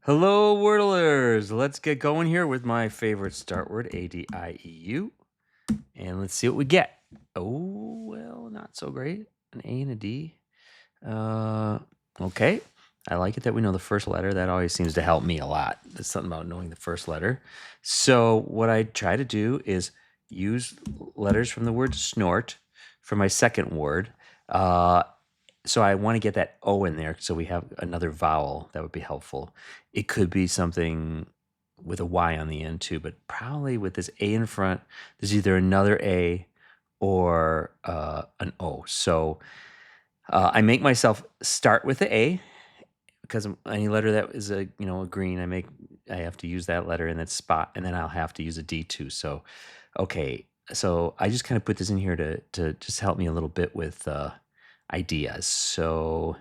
Hello, Wordlers. Let's get going here with my favorite start word, A-D-I-E-U. And let's see what we get. Oh, well, not so great. An A and a D. Okay. I like it that we know the first letter. That always seems to help me a lot. There's something about knowing the first letter. So what I try to do is use letters from the word snort for my second word. So I want to get that O in there so we have another vowel. That would be helpful. It could be something with a Y on the end too, but probably with this A in front, there's either another A or an O. So I make myself start with the A because any letter that is a green, I have to use that letter in that spot, and then I'll have to use a D too. So okay, so I just kind of put this in here to just help me a little bit with ideas. So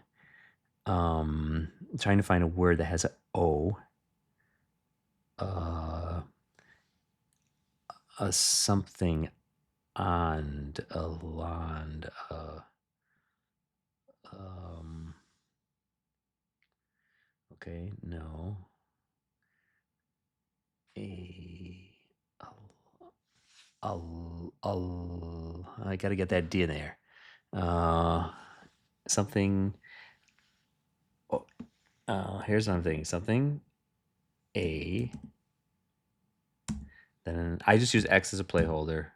trying to find a word that has an O. A something and a land. Okay, no. I gotta get that D in there. Something. Here's what I'm thinking. Something. A. Then I just use X as a spaceholder.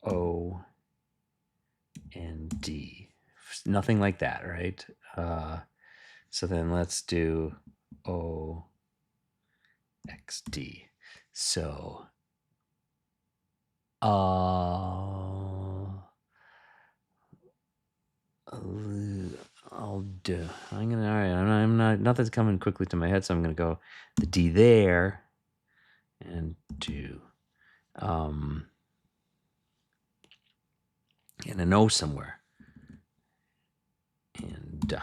O and D. Nothing like that, right? So then let's do O X D. So I'll do. I'm gonna. All right. I'm not. Nothing's coming quickly to my head, so I'm gonna go the D there, and do, and an O somewhere, and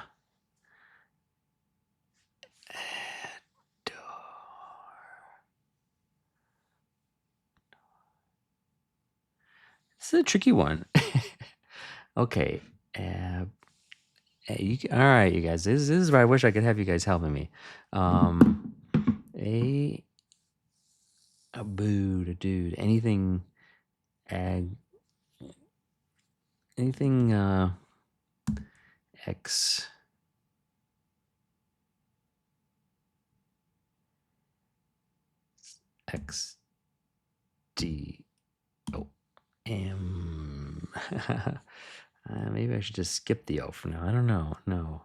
this is a tricky one. Okay. All right, you guys. This is where I wish I could have you guys helping me. A boo, a dude, anything, anything, X. X D O M. Maybe I should just skip the O for now. I don't know. No.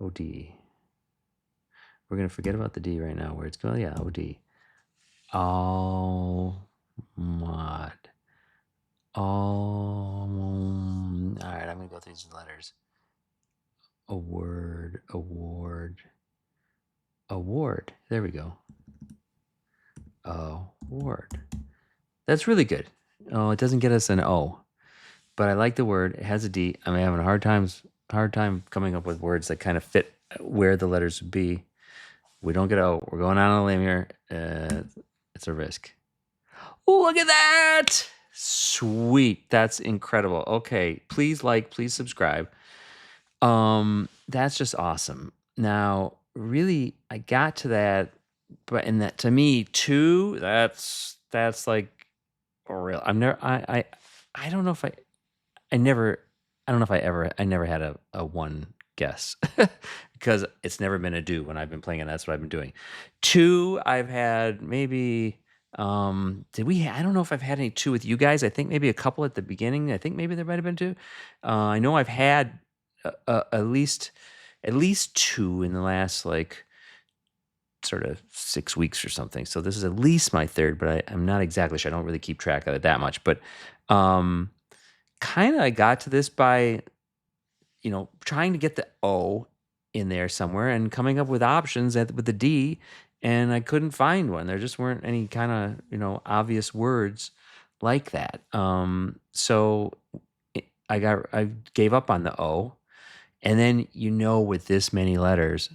O D. We're gonna forget about the D right now. Where it's going? Yeah, O D. All mod. All right. I'm gonna go through these letters. Award. There we go. Award. That's really good. Oh, it doesn't get us an O, but I like the word. It has a D. I'm having a hard time coming up with words that kind of fit where the letters would be. We don't get O. We're going out on a limb here. It's a risk. Oh, look at that! Sweet. That's incredible. Okay, please please subscribe. That's just awesome. Now, really, I got to that, but in that, to me, two, that's like real. I don't know if I never, I don't know if I never had a one guess because it's never been a do when I've been playing, and that's what I've been doing. Two, I've had maybe, I don't know if I've had any two with you guys. I think maybe a couple at the beginning. I think maybe there might have been two. I know I've had at least two in the last like sort of 6 weeks or something. So this is at least my third, but I'm not exactly sure. I don't really keep track of it that much. But kind of I got to this by, trying to get the O in there somewhere and coming up with options with the D, and I couldn't find one. There just weren't any kind of, obvious words like that. So I gave up on the O. And then, with this many letters,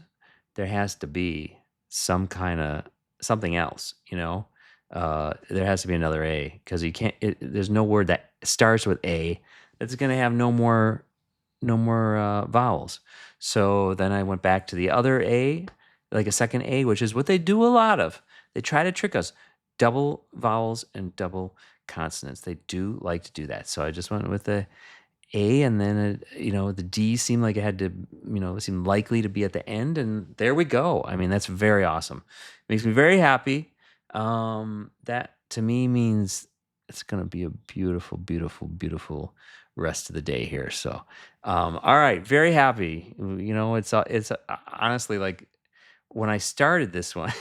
there has to be some kind of something else, there has to be another A because you can't, there's no word that starts with A that's going to have no vowels. So then I went back to the other A, like a second A, which is what they do a lot of. They try to trick us. Double vowels and double consonants. They do like to do that. So I just went with the A, and then the D seemed like it had to, it seemed likely to be at the end, and there we go. I mean, that's very awesome. Makes me very happy. That to me means it's gonna be a beautiful, beautiful, beautiful rest of the day here. So, all right, very happy. It's honestly like when I started this one.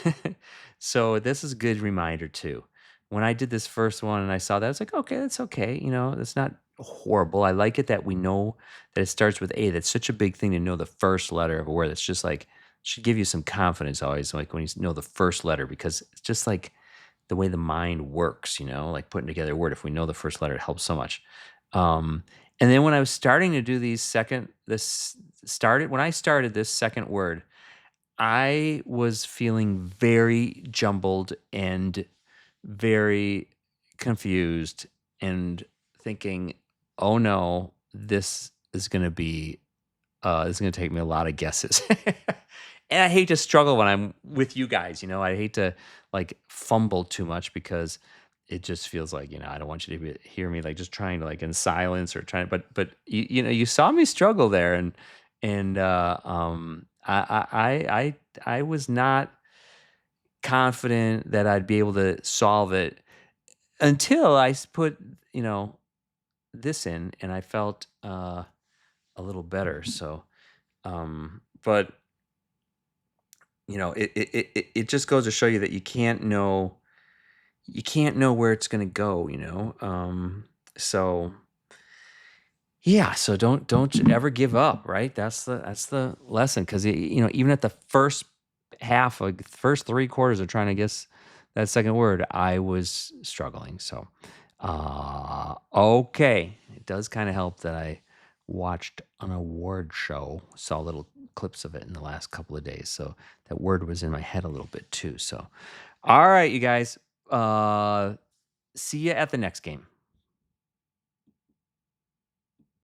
So this is a good reminder too. When I did this first one and I saw that, I was like, okay, that's okay. That's not horrible. I like it that we know that it starts with A. That's such a big thing to know the first letter of a word. It's just like should give you some confidence always, like when you know the first letter, because it's just like the way the mind works, like putting together a word. If we know the first letter, it helps so much. Um, and then when I was starting to do when I started this second word, I was feeling very jumbled and very confused and thinking, "Oh no, this is gonna take me a lot of guesses." And I hate to struggle when I'm with you guys, I hate to like fumble too much because it just feels like, I don't want you to hear me like just trying to like in silence or trying, but you saw me struggle there and I was not confident that I'd be able to solve it until put, you know, this in and I felt a little better. So, but it just goes to show you that you can't know where it's going to go, so yeah, so don't you ever give up, right? That's the lesson because even at the first half, like first three quarters of trying to guess that second word, I was struggling. So, okay, it does kind of help that I watched an award show, saw little clips of it in the last couple of days, so that word was in my head a little bit too. So, all right, you guys, see you at the next game.